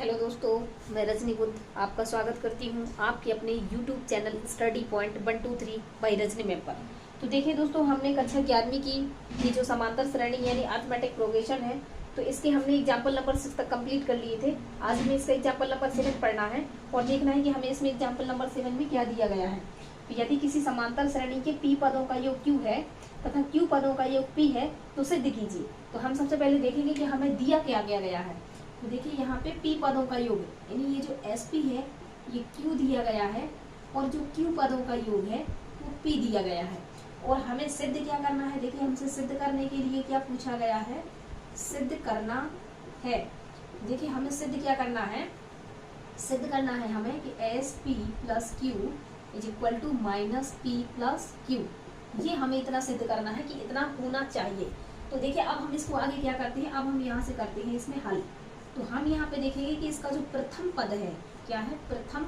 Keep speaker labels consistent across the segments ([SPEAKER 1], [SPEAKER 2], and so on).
[SPEAKER 1] Hello दोस्तों, मैं रजनी बुद्ध आपका स्वागत करती हूँ आपके अपने YouTube channel study point 123 by Rajni ma'am पर। तो देखिए दोस्तों, हमने कक्षा 11वीं की ये जो समांतर श्रेणी यानी अरिथमेटिक प्रोग्रेशन है, तो इसके हमने एग्जाम्पल नंबर 6 तक कंप्लीट कर लिए थे। आज हमें इसका एग्जाम्पल नंबर 7 पढ़ना है और देखना है कि हमें इसमें एग्जाम्पल नंबर 7 में क्या दिया गया है। तो यदि किसी समांतर श्रेणी के P पदों का योग Q है तथा Q पदों का योग P है तो सिद्ध कीजिए। तो हम सबसे पहले देखेंगे कि हमें दिया क्या गया है। तो देखिए यहाँ पे P पदों का योग यानी ये जो SP है ये Q दिया गया है और जो Q पदों का योग है वो P दिया गया है। और हमें सिद्ध क्या करना है, देखिए हमसे सिद्ध करने के लिए क्या पूछा गया है, सिद्ध करना है। देखिए हमें सिद्ध क्या करना है, सिद्ध करना है हमें कि SP plus Q is equal to minus P plus Q। ये हमें इतना सिद्ध करना है कि इतना होना चाहिए। तो देखिए अब हम इसको आगे क्या करते हैं, अब हम यहाँ से करते हैं इसमें हल। तो हम यहाँ पे देखेंगे कि इसका जो प्रथम पद है क्या है, प्रथम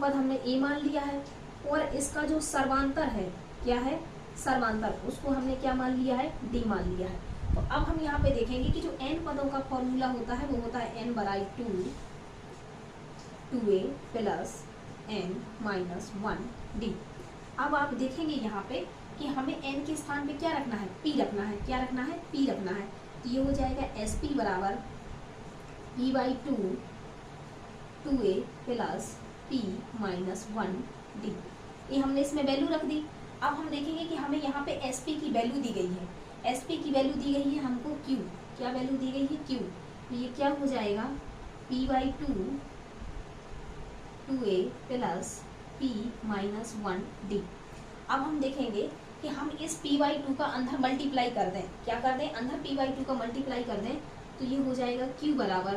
[SPEAKER 1] पद हमने A मान लिया है और इसका जो सर्वांतर है क्या है, सर्वांतर, उसको हमने क्या मान लिया है, D मान लिया है। तो अब हम यहाँ पे देखेंगे कि जो n पदों का फॉर्मूला होता है वो होता है n बराई 2a plus n minus 1d। अब आप देखेंगे यहाँ पे कि हमें n के स्थान पे क्या रखना है, P रखना है। क्या रखना है, P रखना है। तो ये हो जाएगा SP बराबर P by 2a plus P minus 1d। ये हमने इसमें वैल्यू रख दी। अब हम देखेंगे कि हमें यहाँ पे SP की वैल्यू दी गई है, SP की वैल्यू दी गई है हमको Q। क्या वैल्यू दी गई है, Q। तो ये क्या हो जाएगा, P by 2a plus P minus 1d। अब हम देखेंगे कि हम इस P बाई 2 का अंदर मल्टीप्लाई कर दें। क्या कर दें, अंदर P बाई 2 का मल्टीप्लाई कर दें। तो ये हो जाएगा Q बराबर,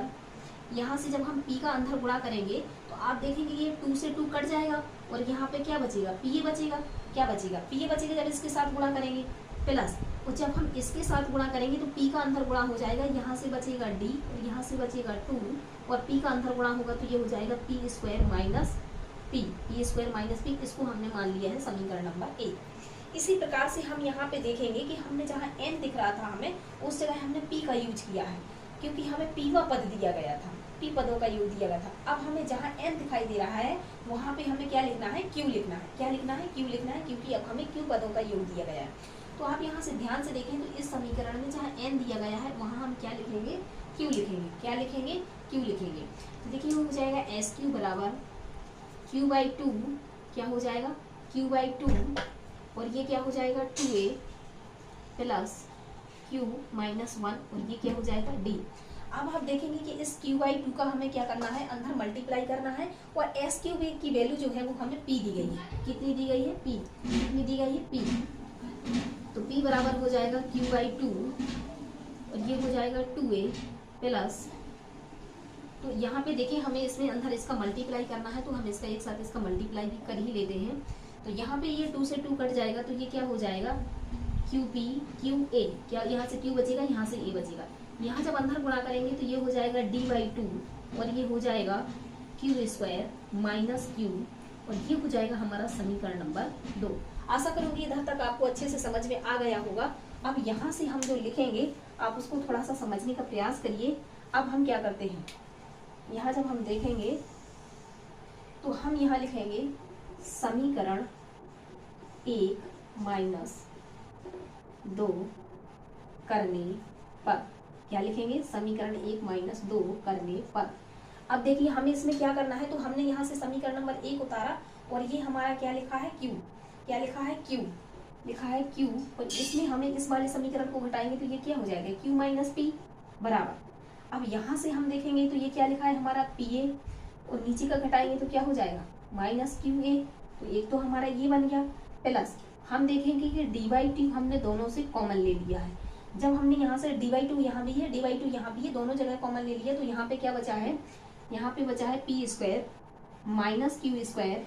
[SPEAKER 1] यहाँ से जब हम P का अंदर गुणा करेंगे तो आप देखेंगे ये 2 से 2 कट जाएगा और यहाँ पे क्या बचेगा, PA बचेगा। क्या बचेगा, PA बचेगा जब इसके साथ गुणा करेंगे प्लस, और जब हम इसके साथ गुणा करेंगे तो P का अंदर गुणा हो जाएगा, यहाँ से बचेगा D और यहाँ से बचेगा 2 और P का अंदर गुणा होगा तो ये हो जाएगा P स्क्वायर माइनस P। इसको हमने मान लिया है समीकरण नंबर 1। इसी प्रकार से हम यहाँ पे देखेंगे कि हमने जहाँ n दिख रहा था हमें उस जगह हमने P का यूज किया है, क्योंकि हमें Pवा पद दिया गया था, P पदों का योग दिया गया था। अब हमें जहाँ n दिखाई दे रहा है वहाँ पे हमें क्या लिखना है, Q लिखना है। क्या लिखना है, Q लिखना है, क्योंकि अब हमें Q पदों का योग दिया गया है। तो आप यहाँ से ध्यान से देखें तो इस समीकरण में जहाँ n दिया गया है वहाँ हम क्या लिखेंगे, Q लिखेंगे। क्या लिखेंगे, Q लिखेंगे। तो देखिए हो जाएगा SQ बराबर Q बाई 2, क्या हो जाएगा, Q बाई 2 और ये क्या हो जाएगा 2a प्लस Q माइनस 1 और ये क्या हो जाएगा D। अब आप देखेंगे कि इस Q बाई 2 का हमें क्या करना है, अंदर मल्टीप्लाई करना है और SQ की वैल्यू जो है वो हमें P दी गई है। कितनी दी गई है, P। कितनी दी गई है, P। तो P बराबर हो जाएगा Q बाई 2 और ये हो जाएगा 2a प्लस, तो यहाँ पे देखिए हमें इसमें अंदर इसका मल्टीप्लाई करना है तो हम इसका एक साथ इसका मल्टीप्लाई भी कर ही लेते हैं। तो यहाँ पे ये 2 से 2 कट जाएगा तो ये क्या हो जाएगा, QP QA। क्या यहाँ से Q बचेगा, यहाँ से A बचेगा। यहाँ जब अंदर गुणा करेंगे तो ये हो जाएगा D बाई 2 और ये हो जाएगा Q स्क्वायर माइनस Q और ये हो जाएगा हमारा समीकरण नंबर 2। आशा करूँगी इधर तक आपको अच्छे से समझ में आ गया होगा। अब यहाँ से हम जो लिखेंगे आप उसको थोड़ा सा समझने का प्रयास करिए। अब हम क्या करते हैं, यहाँ जब हम देखेंगे तो हम यहाँ लिखेंगे समीकरण 1 माइनस 2 करने पर। क्या लिखेंगे, समीकरण 1 माइनस 2 करने पर। अब देखिए हमें इसमें क्या करना है, तो हमने यहाँ से समीकरण नंबर 1 उतारा और ये हमारा क्या लिखा है, Q। क्या लिखा है, Q लिखा है Q और इसमें हमें इस वाले समीकरण को घटाएंगे तो ये क्या हो जाएगा, Q माइनस P बराबर। अब यहाँ से हम देखेंगे तो ये क्या लिखा है हमारा PA और नीचे का घटाएंगे तो क्या हो जाएगा माइनस QA। तो एक तो हमारा ये बन गया प्लस हम देखेंगे कि D बाई 2 हमने दोनों से कॉमन ले लिया है। जब हमने यहाँ से D बाई 2 यहाँ भी है, D बाई 2 यहाँ भी है, दोनों जगह कॉमन ले लिया तो यहाँ पे क्या बचा है, यहाँ पे बचा है P square minus Q square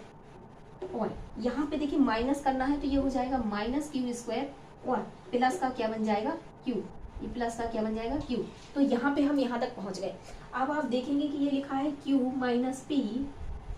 [SPEAKER 1] और यहाँ पे देखिए माइनस करना है तो ये हो जाएगा माइनस Q स्क्वायर और प्लस का क्या बन जाएगा Q। ये प्लस का क्या बन जाएगा, Q। तो यहाँ पे हम यहाँ तक पहुँच गए। अब आप देखेंगे कि ये लिखा है Q माइनस P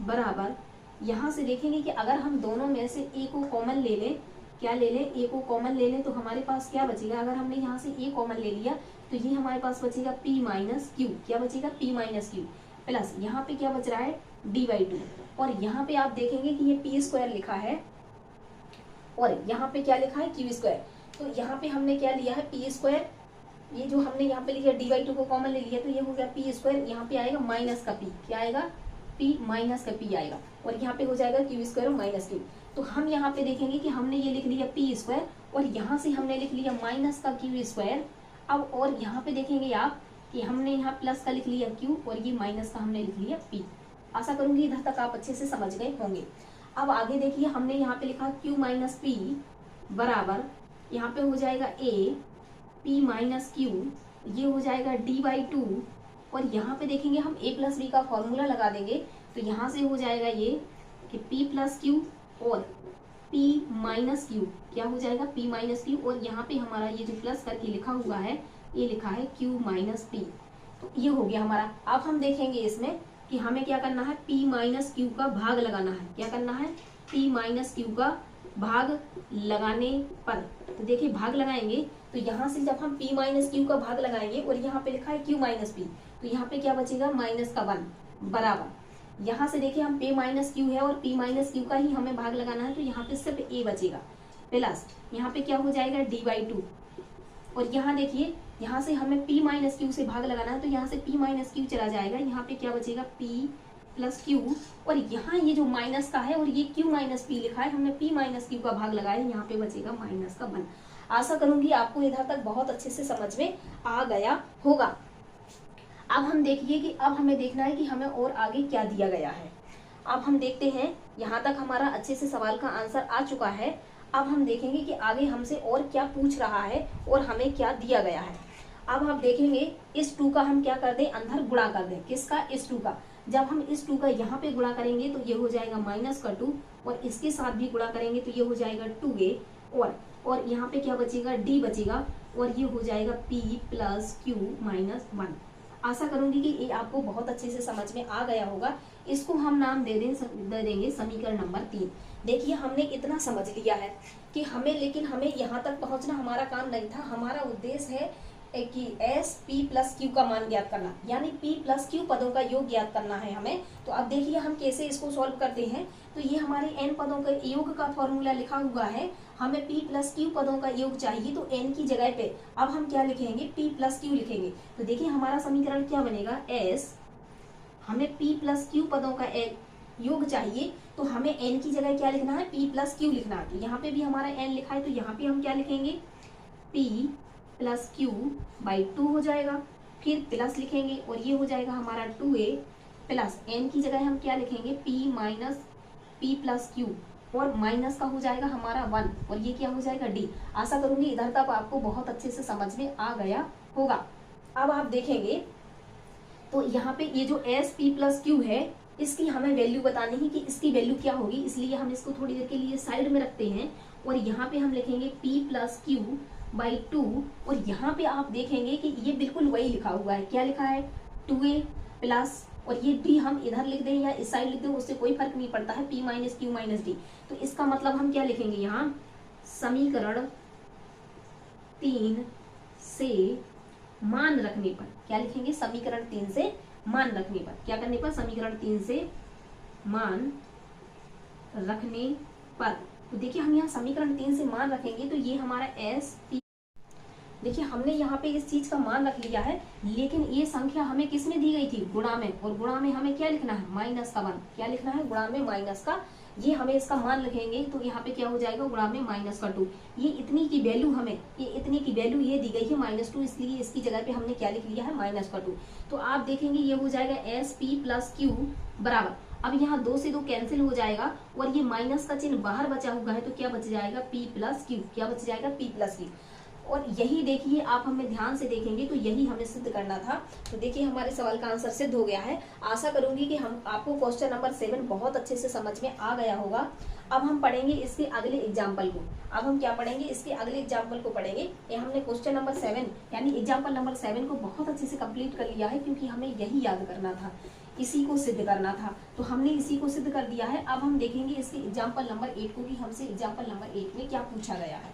[SPEAKER 1] बराबर, यहाँ से देखेंगे कि अगर हम दोनों में से A को कॉमन ले लें, क्या ले लें, A को कॉमन ले लें तो हमारे पास क्या बचेगा। अगर हमने यहाँ से A कॉमन ले लिया तो तो ये हमारे पास बचेगा p माइनस क्यू, क्या बचेगा p माइनस क्यू, प्लस यहाँ पे क्या बच रहा है d/2, और यहाँ पे आप देखेंगे कि ये p स्क्वायर लिखा है और यहाँ पे क्या लिखा है क्यू स्क्वायर। तो यहाँ पे हमने क्या लिया है p स्क्वायर, ये जो हमने यहाँ पे लिखा d/2 को कॉमन ले लिया, तो ये हो गया p स्क्वायर, यहाँ पे आएगा माइनस का p, क्या आएगा p माइनस का p आएगा, और यहाँ पे हो जाएगा क्यू स्क्वायर और माइनस क्यू। तो हम यहाँ पे देखेंगे कि हमने ये लिख लिया p स्क्वायर और यहाँ से हमने लिख लिया माइनस का क्यू स्क्वायर। अब और यहाँ पे देखेंगे आप कि हमने यहाँ प्लस का लिख लिया q और ये माइनस का हमने लिख लिया p। आशा करूंगी इधर तक आप अच्छे से समझ गए होंगे। अब आगे देखिए, हमने यहाँ पे लिखा q माइनस p बराबर, यहाँ पे हो जाएगा a p माइनस क्यू, ये हो जाएगा d/2, और यहाँ पे देखेंगे हम a प्लस b का फॉर्मूला लगा देंगे, तो यहाँ से हो जाएगा ये कि p प्लस क्यू और p माइनस क्यू, क्या हो जाएगा p माइनस क्यू, और यहाँ पे हमारा ये जो प्लस करके लिखा हुआ है ये लिखा है q माइनस p। तो ये हो गया हमारा। अब हम देखेंगे इसमें कि हमें क्या करना है, p माइनस क्यू का भाग लगाना है, क्या करना है p माइनस क्यू का भाग लगाने पर। तो देखिए भाग लगाएंगे, तो यहाँ से जब हम p माइनस क्यू का भाग लगाएंगे और यहाँ पे लिखा है q माइनस p, तो यहाँ पे क्या बचेगा माइनस का 1 बराबर, यहाँ से देखिए हम p माइनस क्यू है और p माइनस क्यू का ही हमें भाग लगाना है, तो यहाँ पे सिर्फ a बचेगा, प्लस यहाँ पे क्या हो जाएगा d/2, और यहाँ देखिए यहाँ से हमें p माइनस क्यू से भाग लगाना है, तो यहाँ से p माइनस क्यू चला जाएगा, यहाँ पे क्या बचेगा p प्लस क्यू, और यहाँ ये जो माइनस का है और ये q माइनस p लिखा है, हमने p माइनस क्यू का भाग लगाया, यहाँ पे बचेगा माइनस का 1। आशा करूंगी आपको इधर तक बहुत अच्छे से समझ में आ गया होगा। अब हम देखिए कि अब हमें देखना है कि हमें और आगे क्या दिया गया है। अब हम देखते हैं, यहाँ तक हमारा अच्छे से सवाल का आंसर आ चुका है। अब हम देखेंगे कि आगे हमसे और क्या पूछ रहा है और हमें क्या दिया गया है। अब हम देखेंगे इस 2 का हम क्या कर दें, अंदर गुणा कर दें, किसका, इस 2 का। जब हम इस 2 का यहाँ पे गुणा करेंगे तो ये हो जाएगा माइनस का 2, और इसके साथ भी गुणा करेंगे तो ये हो जाएगा 2a, और यहाँ पे क्या बचेगा d बचेगा, और ये हो जाएगा p प्लस क्यू माइनस 1। आशा करूंगी कि ये आपको बहुत अच्छे से समझ में आ गया होगा। इसको हम नाम दे देंगे समीकरण नंबर 3। देखिए हमने इतना समझ लिया है कि लेकिन हमें यहाँ तक पहुँचना हमारा काम नहीं था। हमारा उद्देश्य है कि s p प्लस क्यू का मान ज्ञात करना, यानी p प्लस क्यू पदों का योग ज्ञात करना है हमें। तो अब देखिए हम कैसे इसको सॉल्व करते हैं। तो ये हमारे n पदों के योग का फॉर्मूला लिखा हुआ है, हमें p प्लस क्यू पदों का योग चाहिए, तो n की जगह पे अब हम क्या लिखेंगे, p प्लस क्यू लिखेंगे। तो देखिए हमारा समीकरण क्या बनेगा, s, हमें p प्लस क्यू पदों का योग चाहिए, तो हमें n की जगह क्या लिखना है, p प्लस क्यू लिखना है। तो यहाँ पे भी हमारा n लिखा है, तो यहाँ पे हम क्या लिखेंगे, p प्लस क्यू बाई 2 हो जाएगा, फिर प्लस लिखेंगे और ये हो जाएगा हमारा 2a, प्लस n की जगह हम क्या लिखेंगे, p minus p plus Q, और माइनस का हो जाएगा हमारा 1, और ये क्या हो जाएगा d। आशा करूंगी इधर तक आपको बहुत अच्छे से समझ में आ गया होगा। अब आप देखेंगे तो यहाँ पे ये जो s p प्लस क्यू है, इसकी हमें वैल्यू बतानी है कि इसकी वैल्यू क्या होगी, इसलिए हम इसको थोड़ी देर के लिए साइड में रखते हैं, और यहाँ पे हम लिखेंगे p प्लस क्यू बाई 2, और यहाँ पे आप देखेंगे कि ये बिल्कुल वही लिखा हुआ है, क्या लिखा है 2a प्लस, और ये d हम इधर लिख दें या इस साइड लिख दें उससे कोई फर्क नहीं पड़ता है, p minus Q minus d। तो इसका मतलब हम क्या लिखेंगे, यहाँ समीकरण 3 से मान रखने पर, क्या लिखेंगे, समीकरण 3 से मान रखने पर, क्या करने पर, समीकरण 3 से मान रखने पर। तो देखिए हम यहाँ समीकरण 3 से मान रखेंगे, तो ये हमारा s p, देखिए हमने यहाँ पे इस चीज का मान रख लिया है, लेकिन ये संख्या हमें किसमें दी गई थी, गुणा में, और गुणा में हमें क्या लिखना है, माइनस का 1, क्या लिखना है, गुणा में माइनस का, ये हमें इसका मान लिखेंगे, तो यहाँ पे क्या हो जाएगा, गुणा में माइनस का 2। ये इतनी की वैल्यू हमें, ये इतनी की वैल्यू ये दी गई है -2, इसलिए इसकी जगह पे हमने क्या लिख लिया है, माइनस का 2। तो आप देखेंगे ये हो जाएगा s p प्लस क्यू बराबर, अब यहाँ 2 से 2 कैंसिल हो जाएगा, और ये माइनस का चिन्ह बाहर बचा हुआ है, तो क्या बच जाएगा, p प्लस क्यू, क्या बच जाएगा, p प्लस क्यू। और यही देखिए आप हमें ध्यान से देखेंगे तो यही हमें सिद्ध करना था। तो देखिए हमारे सवाल का आंसर सिद्ध हो गया है। आशा करूंगी कि हम आपको क्वेश्चन नंबर 7 बहुत अच्छे से समझ में आ गया होगा। अब हम पढ़ेंगे इसके अगले एग्जाम्पल को। अब हम क्या पढ़ेंगे, इसके अगले एग्जाम्पल को पढ़ेंगे। ये हमने क्वेश्चन नंबर 7 यानी एग्जाम्पल नंबर 7 को बहुत अच्छे से कंप्लीट कर लिया है, क्योंकि हमें यही याद करना था, इसी को सिद्ध करना था, तो हमने इसी को सिद्ध कर दिया है। अब हम देखेंगे इसके एग्जाम्पल नंबर 8 को कि हमसे एग्जाम्पल नंबर 8 में क्या पूछा गया है।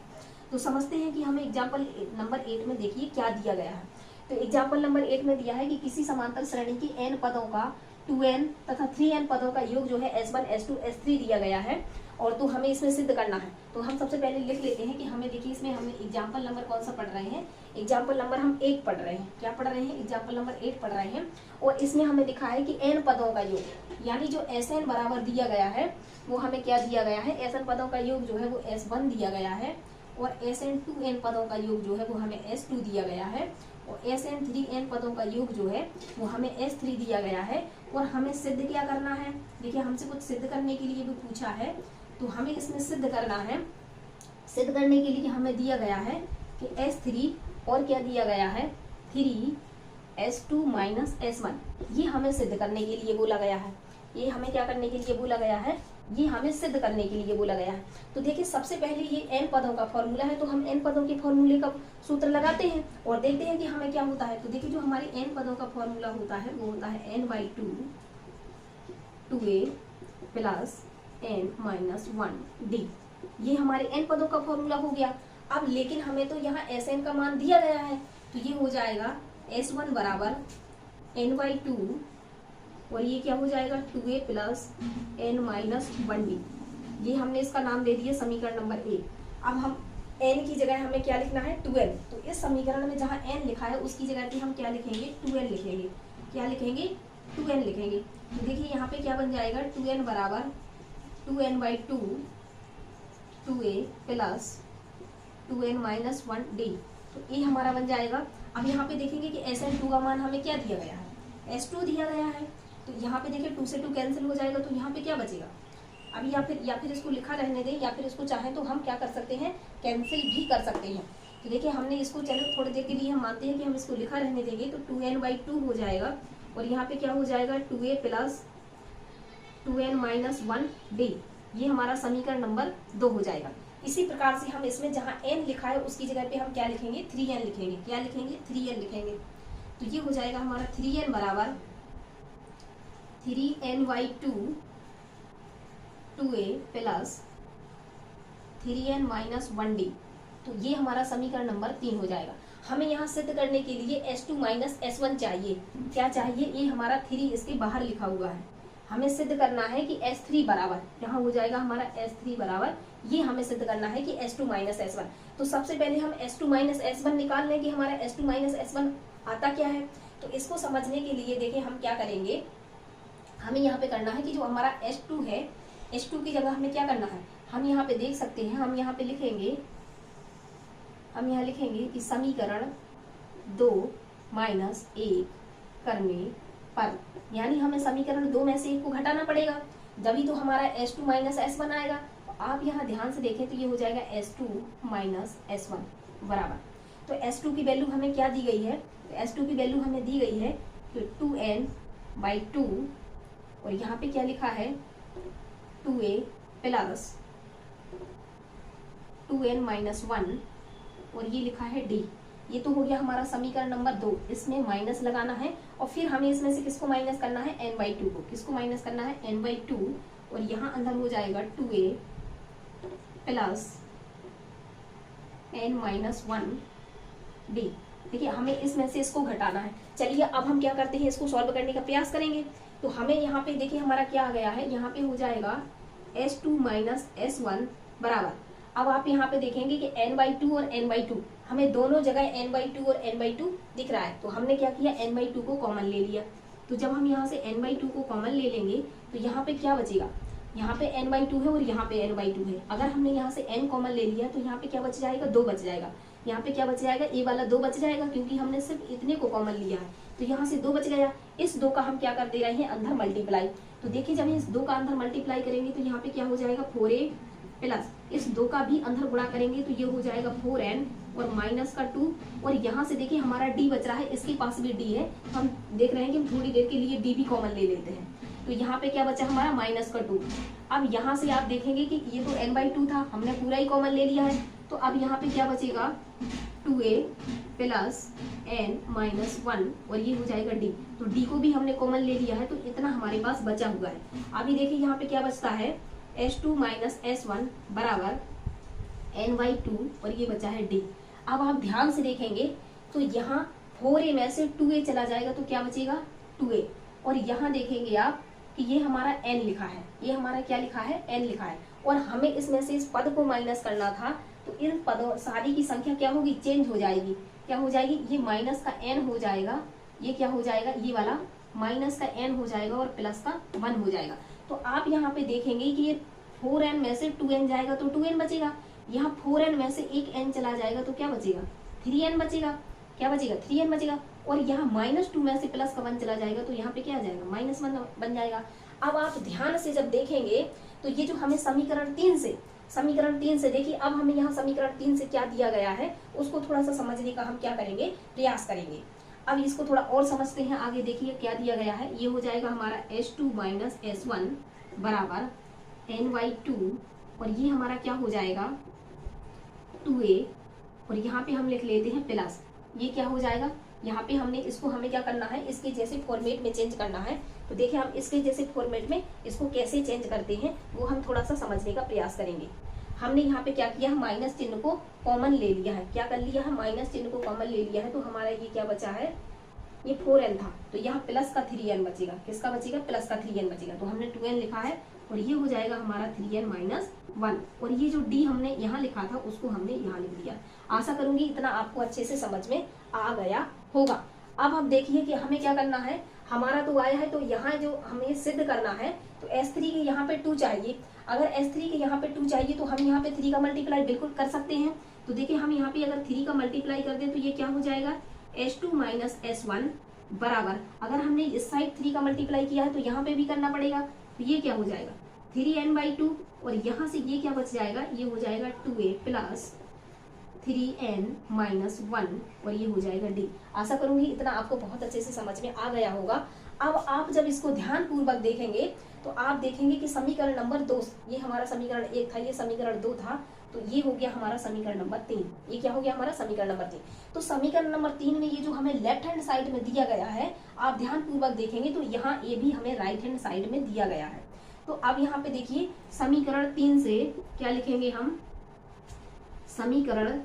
[SPEAKER 1] तो समझते हैं कि हमें एग्जाम्पल नंबर 8 में देखिए क्या दिया गया है। तो एग्जाम्पल नंबर 8 में दिया है कि किसी समांतर श्रेणी की n पदों का 2n तथा 3n पदों का योग जो है S1 S2 S3 दिया गया है और तो हमें इसमें सिद्ध करना है। तो हम सबसे पहले लिख लेते हैं कि हमें देखिए इसमें हमें एग्जाम्पल नंबर कौन सा पढ़ रहे हैं, एग्जाम्पल नंबर हम 8 पढ़ रहे हैं। क्या पढ़ रहे हैं? एग्जाम्पल नंबर 8 पढ़ रहे हैं और इसमें हमें लिखा है कि n पदों का योग, यानी जो Sn बराबर दिया गया है वो हमें क्या दिया गया है, Sn पदों का योग जो है वो S1 दिया गया है और Sn2n पदों का योग जो है वो हमें S2 दिया गया है और Sn3n पदों का योग जो है वो हमें S3 दिया गया है। और हमें सिद्ध क्या करना है, देखिए हमसे कुछ सिद्ध करने के लिए भी पूछा है, तो हमें इसमें सिद्ध करना है। सिद्ध करने के लिए हमें दिया गया है कि S3 और क्या दिया गया है 3S2 माइनस S1, ये हमें सिद्ध करने के लिए बोला गया है। ये हमें क्या करने के लिए बोला गया है, ये हमें सिद्ध करने के लिए बोला गया है। तो देखिए सबसे पहले ये n पदों का फॉर्मूला है, तो हम n पदों के फॉर्मूले का सूत्र लगाते हैं और देखते हैं कि हमें क्या होता है। तो देखिए जो हमारे n पदों का फॉर्मूला होता है वो होता है n/2 2a plus n minus 1d, ये हमारे n पदों का फॉर्मूला हो गया। अब लेकिन हमें तो यहाँ Sn का मान दिया गया है, तो ये हो जाएगा S1 बराबर n/2 और ये क्या हो जाएगा 2a plus n minus 1d, ये हमने इसका नाम दे दिया समीकरण नंबर 1। अब हम n की जगह हमें क्या लिखना है 2n, तो इस समीकरण में जहाँ n लिखा है उसकी जगह पे हम क्या लिखेंगे 2n लिखेंगे। क्या लिखेंगे 2n लिखेंगे। तो देखिए यहाँ पे क्या बन जाएगा 2n बराबर 2n/2 2a plus 2n minus 1d, तो ये हमारा बन जाएगा। अब यहाँ पे देखेंगे कि Sn2 का मान हमें क्या दिया गया है, S2 दिया गया है, तो यहाँ पे देखिए 2 से 2 कैंसिल हो जाएगा, तो यहाँ पे क्या बचेगा। अभी या फिर इसको लिखा रहने दें, या फिर इसको चाहें तो हम क्या कर सकते हैं कैंसिल भी कर सकते हैं। तो देखिए हमने इसको चलो थोड़ी देर के लिए हम मानते हैं कि हम इसको लिखा रहने देंगे, तो 2n/2 हो जाएगा और यहाँ पे क्या हो जाएगा 2a plus 2n minus 1d, ये हमारा समीकरण नंबर 2 हो जाएगा। इसी प्रकार से हम इसमें जहाँ n लिखा है उसकी जगह पे हम क्या लिखेंगे 3n लिखेंगे। क्या लिखेंगे 3n लिखेंगे, तो ये हो जाएगा हमारा 3n बराबर 3n/2 2a plus 3n minus 1d, तो ये हमारा समीकरण नंबर 3 हो जाएगा। हमें यहाँ सिद्ध करने के लिए S2 माइनस S1 चाहिए। क्या चाहिए, ये हमारा 3 इसके बाहर लिखा हुआ है। हमें सिद्ध करना है कि S3 बराबर, यहाँ हो जाएगा हमारा S3 बराबर, ये हमें सिद्ध करना है कि S2 माइनस S1। तो सबसे पहले हम S2 माइनस S1 निकाल लें कि हमारा S2 माइनस S1 आता क्या है। तो इसको समझने के लिए देखिए हम क्या करेंगे, हमें यहाँ पे करना है कि जो हमारा S2 है, S2 की जगह हमें क्या करना है, हम यहाँ पे देख सकते हैं, हम यहाँ पे लिखेंगे, हम यहाँ लिखेंगे कि समीकरण 2 माइनस 1 करने पर, यानी हमें समीकरण 2 में से 1 को घटाना पड़ेगा, जभी तो हमारा S2 माइनस S1 आएगा। तो आप यहाँ ध्यान से देखें तो ये हो जाएगा S2 माइनस S1 बराबर, तो S2 की वैल्यू हमें क्या दी गई है, तो S2 की वैल्यू हमें दी गई है तो 2n/2 और यहाँ पे क्या लिखा है 2a प्लस 2n माइनस 1 और ये लिखा है d। ये तो हो गया हमारा समीकरण नंबर 2, इसमें माइनस लगाना है और फिर हमें इसमें से किसको माइनस करना है n/2 को, किसको माइनस करना है n/2 और यहाँ अंदर हो जाएगा 2a plus n minus 1d। देखिए हमें इसमें से इसको घटाना है। चलिए अब हम क्या करते हैं, इसको सॉल्व करने का प्रयास करेंगे। तो हमें यहाँ पे देखिए हमारा क्या आ गया है, यहाँ पे हो जाएगा S2 माइनस S1 बराबर। अब आप यहाँ पे देखेंगे कि n/2 और n/2 हमें दोनों जगह n/2 और n/2 दिख रहा है, तो हमने क्या किया n/2 को कॉमन ले लिया। तो जब हम यहाँ से n/2 को कॉमन ले लेंगे तो यहाँ पे क्या बचेगा, यहाँ पे n/2 है और यहाँ पे n/2 है। अगर हमने यहाँ से n कॉमन ले लिया तो यहाँ पे क्या बच जाएगा 2 बच जाएगा। यहाँ पे क्या बच जाएगा, ए वाला 2 बच जाएगा क्योंकि हमने सिर्फ इतने को कॉमन लिया है, तो यहाँ से 2 बच गया। इस 2 का हम क्या कर दे रहे हैं अंदर मल्टीप्लाई। तो देखिए जब इस 2 का अंदर मल्टीप्लाई करेंगे तो यहाँ पे क्या हो जाएगा 4a प्लस इस 2 का भी अंदर गुणा करेंगे तो ये हो जाएगा 4n और माइनस का 2 और यहाँ से देखिए हमारा d बच रहा है, इसके पास भी d है, हम देख रहे हैं कि हम थोड़ी देर के लिए d भी कॉमन ले लेते हैं। तो यहाँ पे क्या बचा हमारा माइनस का 2। अब यहाँ से आप देखेंगे कि ये तो n/2 था, हमने पूरा ही कॉमन ले लिया है, तो अब यहाँ पे क्या बचेगा 2a प्लस n माइनस 1 और ये हो जाएगा d। तो d को भी हमने कॉमन ले लिया है, तो इतना हमारे पास बचा हुआ है। अभी देखिए यहाँ पे क्या बचता है S2 माइनस S1 बराबर n/2 और ये बचा है d। अब आप ध्यान से देखेंगे तो यहाँ 4a में से 2a चला जाएगा तो क्या बचेगा 2a। और यहाँ देखेंगे आप कि ये हमारा n लिखा है, ये हमारा क्या लिखा है n लिखा है, और हमें इसमें से इस पद को माइनस करना था, तो इन पदों सारी की संख्या क्या होगी, चेंज हो जाएगी। क्या हो जाएगी, ये माइनस का n हो जाएगा, ये क्या हो जाएगा, ये वाला माइनस का n हो जाएगा और प्लस का 1 हो जाएगा। तो आप यहाँ पे देखेंगे कि ये 4n में से 2n जाएगा तो 2n बचेगा, यहाँ 4n में से एक n चला जाएगा तो क्या बचेगा 3n बचेगा, क्या बचेगा 3n बचेगा, और यहाँ -2 में से प्लस का 1 चला जाएगा तो यहाँ पे क्या आ जाएगा -1 बन जाएगा। अब आप ध्यान से जब देखेंगे तो ये जो हमें समीकरण 3 से देखिए, अब हमें यहाँ समीकरण 3 से क्या दिया गया है उसको थोड़ा सा समझने का हम क्या करेंगे, प्रयास करेंगे। अब इसको थोड़ा और समझते हैं, आगे देखिए क्या दिया गया है। ये हो जाएगा हमारा S2 - S1 बराबर n/2, और ये हमारा क्या हो जाएगा 2a, और यहाँ पे हम लिख लेते हैं प्लस, ये क्या हो जाएगा, यहाँ पे हमने इसको हमें क्या करना है, इसके जैसे फॉर्मेट में चेंज करना है। तो देखिए हम इसके जैसे फॉर्मेट में इसको कैसे चेंज करते हैं वो हम थोड़ा सा समझने का प्रयास करेंगे। हमने यहाँ पे क्या किया है, माइनस चिन्ह को कॉमन ले लिया है। क्या कर लिया है, माइनस चिन्ह को कॉमन ले लिया है, तो हमारा ये क्या बचा है, ये 4n था, तो यहाँ प्लस का 3n बचेगा। किसका बचेगा, प्लस का 3n बचेगा, तो हमने 2n लिखा है, और ये हो जाएगा हमारा 3n - 1, और ये जो d हमने यहाँ लिखा था उसको हमने यहाँ लिख दिया। आशा करूंगी इतना आपको अच्छे से समझ में आ गया होगा। अब हम देखिए कि हमें क्या करना है, हमारा तो आया है, तो यहाँ जो हमें सिद्ध करना है, तो S3 के यहाँ पे 2 चाहिए। अगर S3 के यहाँ पे 2 चाहिए तो हम यहाँ पे 3 का मल्टीप्लाई बिल्कुल कर सकते हैं। तो देखिए हम यहाँ पे अगर 3 का मल्टीप्लाई कर दें तो ये क्या हो जाएगा, S2 - S1 बराबर, अगर हमने इस साइड 3 का मल्टीप्लाई किया है तो यहाँ पे भी करना पड़ेगा, तो ये क्या हो जाएगा 3n/2, और यहाँ से ये क्या बच जाएगा, ये हो जाएगा 2a प्लस 3n - 1, और ये हो जाएगा d। आशा करूंगी इतना आपको बहुत अच्छे से समझ में आ गया होगा। अब आप जब इसको ध्यान पूर्वक देखेंगे तो आप देखेंगे कि समीकरण नंबर 2, ये हमारा समीकरण 1 था, ये समीकरण 2 था, तो ये हो गया हमारा समीकरण नंबर 3। ये क्या हो गया हमारा समीकरण नंबर 3। तो समीकरण नंबर 3 में ये जो हमें लेफ्ट हैंड साइड में दिया गया है, आप ध्यान पूर्वक देखेंगे तो यहाँ ये भी हमें राइट हैंड साइड में दिया गया है। तो अब यहाँ पे देखिए समीकरण 3 से क्या लिखेंगे हम, समीकरण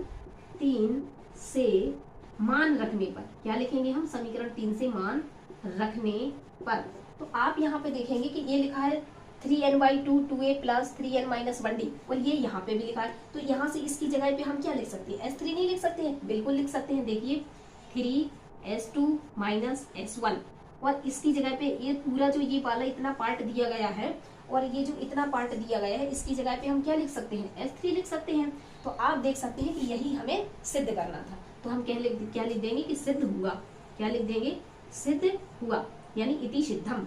[SPEAKER 1] 3 से मान रखने पर क्या लिखेंगे हम, समीकरण 3 से मान रखने पर। तो आप यहाँ पे देखेंगे कि ये लिखा है 3n/2 2a plus 3n - 1d, और ये यहाँ पे भी लिखा है, तो यहाँ से इसकी जगह पे हम क्या लिख सकते हैं, S3 नहीं लिख सकते हैं, बिल्कुल लिख सकते हैं। देखिए 3s2 - s1, और इसकी जगह पे ये पूरा जो ये वाला इतना पार्ट दिया गया है, और ये जो इतना पार्ट दिया गया है, इसकी जगह पे हम क्या लिख सकते हैं, S3 लिख सकते हैं। तो आप देख सकते हैं कि यही हमें सिद्ध करना था, तो हम क्या लिख देंगे कि सिद्ध हुआ, क्या लिख देंगे, सिद्ध हुआ, यानी इति सिद्धम।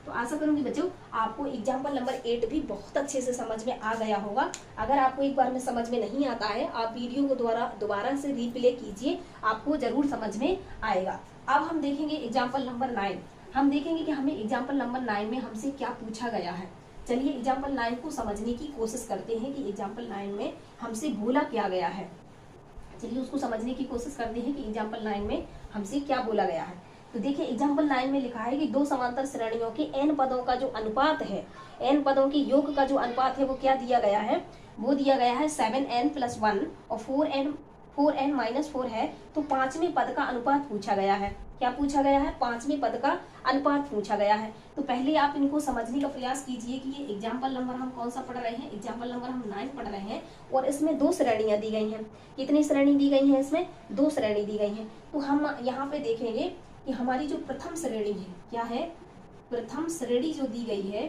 [SPEAKER 1] तो आशा करूंगी बच्चों आपको एग्जाम्पल नंबर 8 भी बहुत अच्छे से समझ में आ गया होगा। अगर आपको एक बार में समझ में नहीं आता है, आप वीडियो को दोबारा से रिप्ले कीजिए, आपको जरूर समझ में आएगा। अब हम देखेंगे एग्जाम्पल नंबर 9। हम देखेंगे कि हमें एग्जाम्पल नंबर 9 में हमसे क्या पूछा गया है। चलिए एग्जाम्पल 9 को समझने की कोशिश करते हैं कि एग्जाम्पल 9 में हमसे बोला क्या गया है। चलिए उसको समझने की कोशिश करते हैं कि एग्जाम्पल 9 में हमसे क्या बोला गया है। तो देखिए एग्जाम्पल 9 में लिखा है कि दो समांतर श्रेणियों के n पदों का जो अनुपात है, n पदों के योग का जो अनुपात है वो क्या दिया गया है, वो दिया गया है 7n + 1 और 4n - 4 है। तो पांचवें पद का अनुपात पूछा गया है। क्या पूछा गया है, पांचवें पद का अनुपात पूछा गया है। तो पहले आप इनको समझने का प्रयास कीजिए कि ये एग्जाम्पल नंबर हम कौन सा पढ़ रहे हैं, एग्जाम्पल नंबर हम 9 पढ़ रहे हैं, और इसमें 2 श्रेणियां दी गई हैं। कितनी श्रेणी दी गई हैं, इसमें 2 श्रेणी दी गई हैं। तो हम यहाँ पे देखेंगे कि हमारी जो प्रथम श्रेणी है, क्या है, प्रथम श्रेणी जो दी गई है,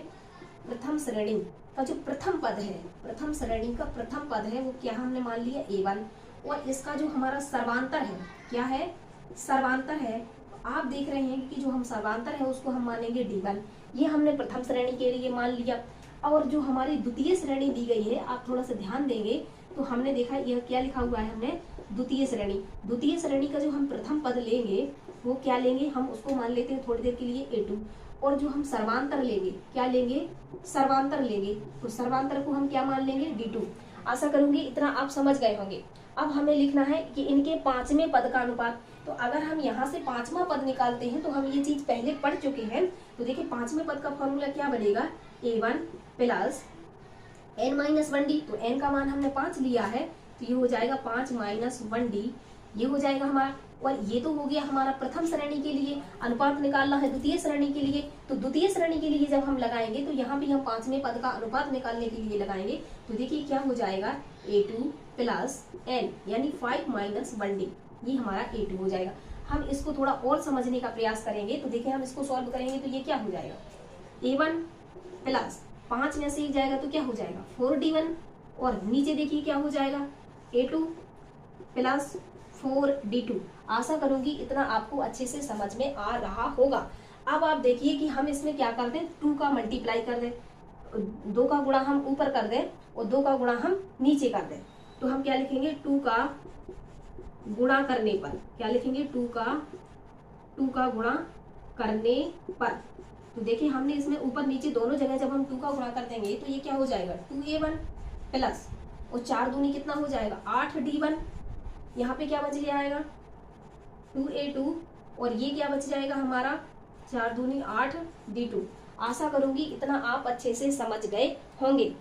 [SPEAKER 1] प्रथम श्रेणी का जो प्रथम पद है, प्रथम श्रेणी का प्रथम पद है वो क्या हमने मान लिया a1, और इसका जो हमारा सर्वांतर है, क्या है, सर्वांतर है। आप देख रहे हैं कि जो हम सर्वांतर है उसको हम मानेंगे d1, ये हमने प्रथम श्रेणी के लिए मान लिया। और जो हमारी द्वितीय श्रेणी दी गई है, आप थोड़ा सा ध्यान देंगे तो हमने देखा यह क्या लिखा हुआ है, हमने द्वितीय श्रेणी, द्वितीय श्रेणी का जो हम प्रथम पद लेंगे वो क्या लेंगे, हम उसको मान लेते हैं थोड़ी देर के लिए a2, और जो हम सर्वांतर लेंगे, क्या लेंगे, सर्वांतर लेंगे, तो सर्वांतर को हम क्या मान लेंगे, d2। आशा करूंगी इतना आप समझ गए होंगे। अब हमें लिखना है कि इनके पांचवें पद का अनुपात। तो अगर हम यहाँ से पांचवा पद निकालते हैं तो हम ये चीज पहले पढ़ चुके हैं। तो देखिए पांचवें पद का फॉर्मूला क्या बनेगा, a1 प्लस n - 1d, तो n का मान हमने 5 लिया है, तो ये हो जाएगा 5 - 1d, ये हो जाएगा हमारा। और ये तो हो गया हमारा प्रथम श्रेणी के लिए। अनुपात निकालना है द्वितीय श्रेणी के लिए, तो द्वितीय श्रेणी के लिए जब हम लगाएंगे तो यहाँ भी हम पांचवें पद का अनुपात निकालने के लिए लगाएंगे। तो देखिए क्या हो जाएगा, A2 प्लस n यानी 5 माइनस 1D, ये हमारा A2 हो जाएगा। हम इसको थोड़ा और समझने का प्रयास करेंगे तो देखिए हम इसको सॉल्व करेंगे तो ये क्या हो जाएगा, A1 प्लस 5 में से 1 जाएगा तो क्या हो जाएगा 4D1, और नीचे देखिए क्या हो जाएगा A2 प्लस 4D2। आशा करूंगी इतना आपको अच्छे से समझ में आ रहा होगा। अब आप देखिए कि हम इसमें क्या कर दें, 2 का मल्टीप्लाई कर दें, 2 का गुणा हम ऊपर कर दें और 2 का गुणा हम नीचे कर दें। तो हम क्या लिखेंगे, 2 का गुणा करने पर क्या लिखेंगे, 2 का गुणा करने पर। तो देखिए हमने इसमें ऊपर नीचे दोनों जगह जब हम 2 का गुणा कर देंगे तो ये क्या हो जाएगा 2A1 प्लस, और 4 दूनी कितना हो जाएगा 8D1, यहाँ पे क्या बच जाएगा 2A2, और ये क्या बच जाएगा हमारा 4 दूनी 8D2। आशा करूंगी इतना आप अच्छे से समझ गए होंगे।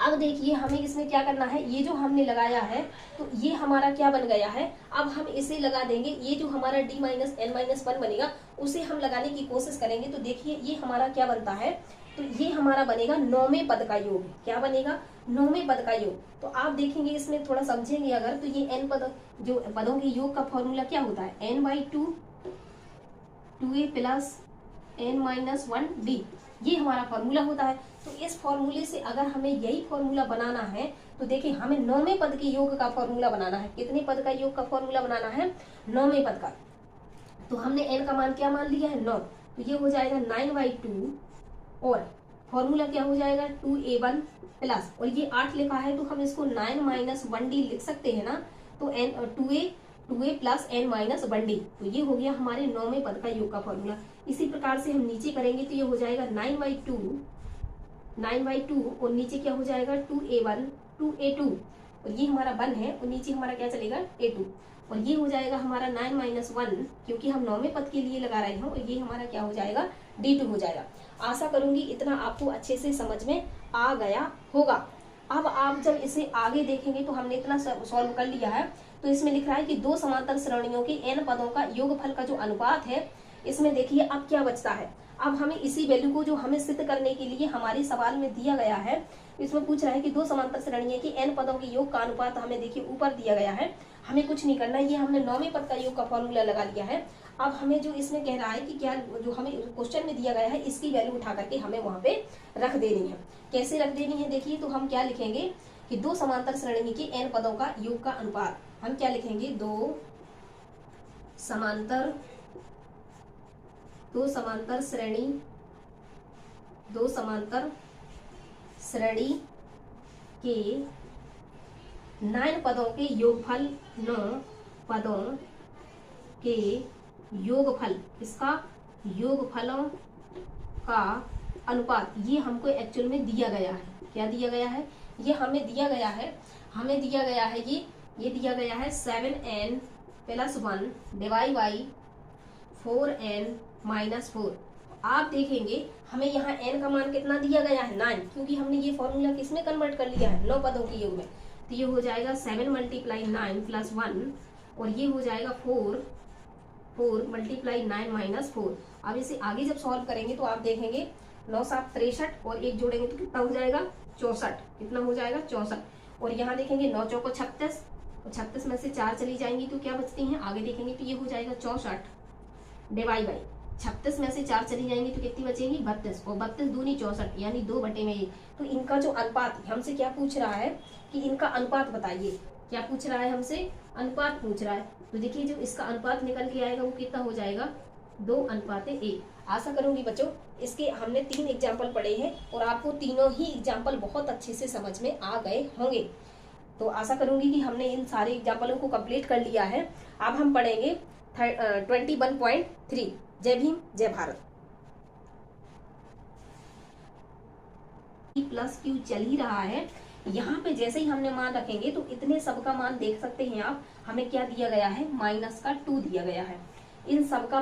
[SPEAKER 1] अब देखिए हमें इसमें क्या करना है, ये जो हमने लगाया है तो ये हमारा क्या बन गया है, अब हम इसे लगा देंगे। ये जो हमारा D माइनस n माइनस 1 बनेगा उसे हम लगाने की कोशिश करेंगे। तो देखिए ये हमारा क्या बनता है, तो ये हमारा बनेगा 9वें पद का योग। क्या बनेगा, 9वें पद का योग। तो आप देखेंगे इसमें थोड़ा समझेंगे अगर, तो ये n पद जो पदों के योग का फॉर्मूला क्या होता है, n/2 2a plus n minus 1d, ये हमारा फॉर्मूला होता है। तो इस फॉर्मूले से अगर हमें यही फॉर्मूला बनाना है तो देखिए हमें 9वें पद के योग का फॉर्मूला बनाना है। कितने पद का योग का फॉर्मूला बनाना है, 9वें पद का। तो हमने n का मान क्या मान लिया है 9, तो ये हो जाएगा 9/2, और फॉर्मूला क्या हो जाएगा 2A1 प्लस, और ये 8 लिखा है तो हम इसको 9 माइनस 1D लिख सकते हैं ना। तो n 2a plus n minus 1D, तो ये हो गया हमारे 9वें पद का योग का फॉर्मूला। इसी प्रकार से हम नीचे करेंगे तो ये हो जाएगा 9/2 और नीचे क्या हो जाएगा 2A1 2A2, और ये हमारा 1 है और नीचे हमारा क्या चलेगा A2, और ये हो जाएगा हमारा 9 माइनस 1, क्योंकि हम 9वें पद के लिए लगा रहे हैं, और ये हमारा क्या हो जाएगा D2 हो जाएगा। आशा करूंगी इतना आपको अच्छे से समझ में आ गया होगा। अब आप जब इसे आगे देखेंगे तो हमने इतना सॉल्व कर लिया है, तो इसमें लिख रहा है कि 2 समांतर श्रेणियों के n पदों का योगफल का जो अनुपात है, इसमें देखिए अब क्या बचता है। अब हमें इसी वैल्यू को जो हमें सिद्ध करने के लिए हमारे सवाल में दिया गया है, इसमें पूछ रहा है कि 2 समांतर श्रेणियों के n पदों के योग का अनुपात हमें देखिए ऊपर दिया गया है। हमें कुछ नहीं करना, ये हमने 9वें पद का योग का फॉर्मूला लगा लिया है। अब हमें जो इसमें कह रहा है कि क्या जो हमें क्वेश्चन में दिया गया है इसकी वैल्यू उठा करके हमें वहां पे रख देनी है। कैसे रख देनी है देखिए, तो हम क्या लिखेंगे कि 2 समांतर श्रेणी के n पदों का योग का अनुपात, हम क्या लिखेंगे 2 समांतर श्रेणी के 9 पदों के योगफल, 9 पदों के योगफल, इसका योगफलों का अनुपात, ये हमको एक्चुअल में दिया गया है। क्या दिया गया है, ये हमें दिया गया है, ये दिया गया है 7n plus 1 divide by 4n minus 4। आप देखेंगे हमें यहाँ n का मान कितना दिया गया है 9, क्योंकि हमने ये फॉर्मूला किसमें कन्वर्ट कर लिया है 9 पदों के योग में। तो ये हो जाएगा 7 मल्टीप्लाई 9 प्लस 1, और ये हो जाएगा 4 मल्टीप्लाई 9 माइनस 4। अब इसे आगे जब सॉल्व करेंगे तो आप देखेंगे 9 7 63, और एक जोड़ेंगे तो कितना हो जाएगा 64, कितना हो जाएगा 64। और यहाँ देखेंगे 9 चौको 36, और 36 में से 4 चली जाएंगी तो क्या बचती हैं, आगे देखेंगे तो ये हो जाएगा 64 डिवाइड बाई 36 में से 4 चली जाएंगी तो कितनी बचेंगी 32, और 32 दूनी 64 यानी 2/1। तो इनका जो अनुपात हमसे क्या पूछ रहा है कि इनका अनुपात बताइए, क्या पूछ रहा है हमसे, अनुपात पूछ रहा है। तो देखिए जो इसका अनुपात निकल के आएगा वो कितना हो जाएगा 2:1। आशा करूंगी बच्चों इसके हमने 3 एग्जाम्पल पढ़े हैं और आपको तीनों ही एग्जाम्पल बहुत अच्छे से समझ में आ गए होंगे। तो आशा करूंगी कि हमने इन सारे एग्जाम्पलों को कंप्लीट कर लिया है। अब हम पढ़ेंगे 21.3। जय भीम जय भारत। प्लस क्यू चल ही रहा है, यहाँ पे जैसे ही हमने मान रखेंगे तो इतने सब का मान देख सकते हैं आप, हमें क्या दिया गया है -2 दिया गया है। इन सब का